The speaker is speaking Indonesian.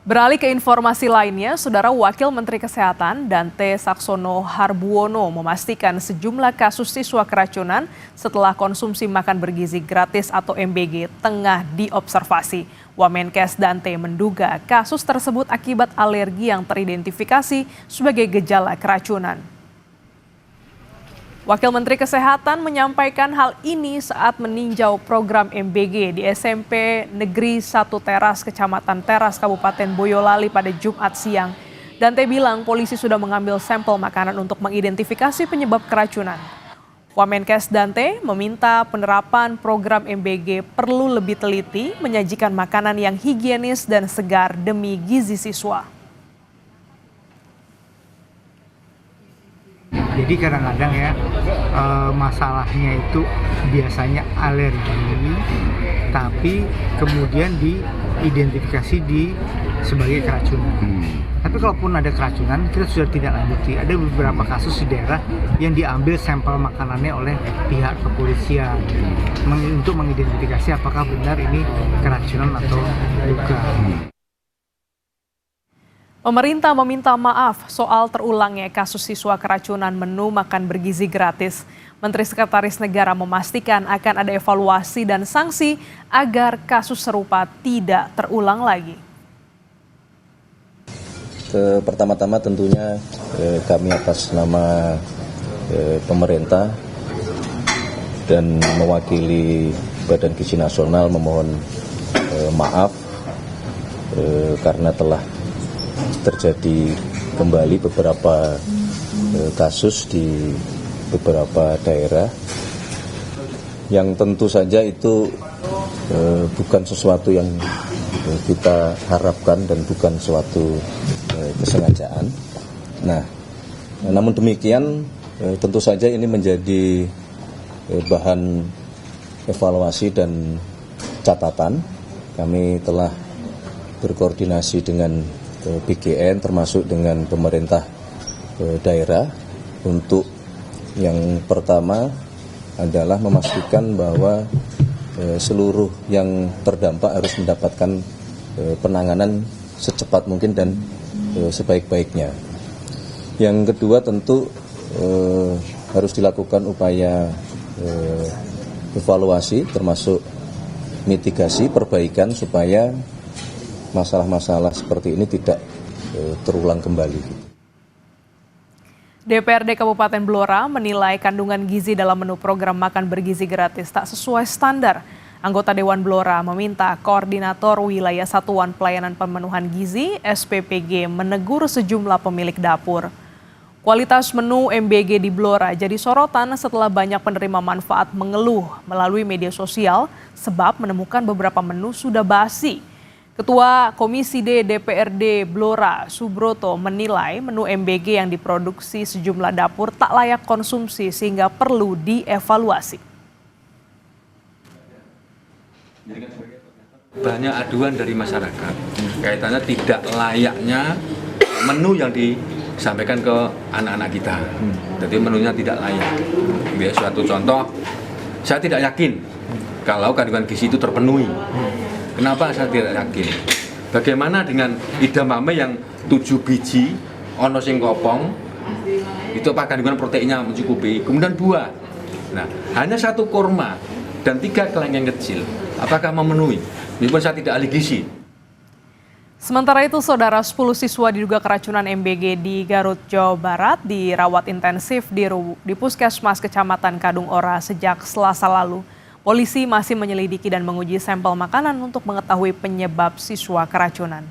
Beralih ke informasi lainnya, Saudara Wakil Menteri Kesehatan Dante Saxono Harbuono memastikan sejumlah kasus siswa keracunan setelah konsumsi makan bergizi gratis atau MBG tengah diobservasi. Wamenkes Dante menduga kasus tersebut akibat alergi yang teridentifikasi sebagai gejala keracunan. Wakil Menteri Kesehatan menyampaikan hal ini saat meninjau program MBG di SMP Negeri 1 Teras, Kecamatan Teras, Kabupaten Boyolali pada Jumat siang. Dante bilang polisi sudah mengambil sampel makanan untuk mengidentifikasi penyebab keracunan. Wamenkes Dante meminta penerapan program MBG perlu lebih teliti, menyajikan makanan yang higienis dan segar demi gizi siswa. Jadi kadang-kadang ya masalahnya itu biasanya alergi, tapi kemudian diidentifikasi sebagai keracunan. Tapi kalaupun ada keracunan, kita sudah tidak lanjuti. Ada beberapa kasus di daerah yang diambil sampel makanannya oleh pihak kepolisian untuk mengidentifikasi apakah benar ini keracunan atau bukan. Pemerintah meminta maaf soal terulangnya kasus siswa keracunan menu makan bergizi gratis. Menteri Sekretaris Negara memastikan akan ada evaluasi dan sanksi agar kasus serupa tidak terulang lagi. Pertama-tama tentunya kami atas nama pemerintah dan mewakili Badan Gizi Nasional memohon maaf karena telah terjadi kembali beberapa kasus di beberapa daerah yang tentu saja itu bukan sesuatu yang kita harapkan dan bukan suatu kesengajaan. Nah, namun demikian tentu saja ini menjadi bahan evaluasi dan catatan. Kami telah berkoordinasi dengan BGN termasuk dengan pemerintah daerah untuk yang pertama adalah memastikan bahwa seluruh yang terdampak harus mendapatkan penanganan secepat mungkin dan sebaik-baiknya. Yang kedua tentu harus dilakukan upaya evaluasi termasuk mitigasi perbaikan supaya masalah-masalah seperti ini tidak terulang kembali. DPRD Kabupaten Blora menilai kandungan gizi dalam menu program makan bergizi gratis tak sesuai standar. Anggota Dewan Blora meminta Koordinator Wilayah Satuan Pelayanan Pemenuhan Gizi (SPPG) menegur sejumlah pemilik dapur. Kualitas menu MBG di Blora jadi sorotan setelah banyak penerima manfaat mengeluh melalui media sosial sebab menemukan beberapa menu sudah basi. Ketua Komisi D DPRD Blora, Subroto, menilai menu MBG yang diproduksi sejumlah dapur tak layak konsumsi sehingga perlu dievaluasi. Banyak aduan dari masyarakat kaitannya tidak layaknya menu yang disampaikan ke anak-anak kita. Jadi menunya tidak layak. Suatu contoh, saya tidak yakin kalau kandungan gizi itu terpenuhi. Kenapa saya tidak yakin? Bagaimana dengan edamame yang 7 biji, ono sing kopong, itu apa kandungan proteinnya mencukupi? Kemudian buah. Nah, hanya 1 kurma dan 3 kelengkeng kecil. Apakah memenuhi? Meskipun saya tidak ahli gizi. Sementara itu, Saudara, 10 siswa diduga keracunan MBG di Garut, Jawa Barat dirawat intensif di Puskesmas Kecamatan Kadung Ora sejak Selasa lalu. Polisi masih menyelidiki dan menguji sampel makanan untuk mengetahui penyebab siswa keracunan.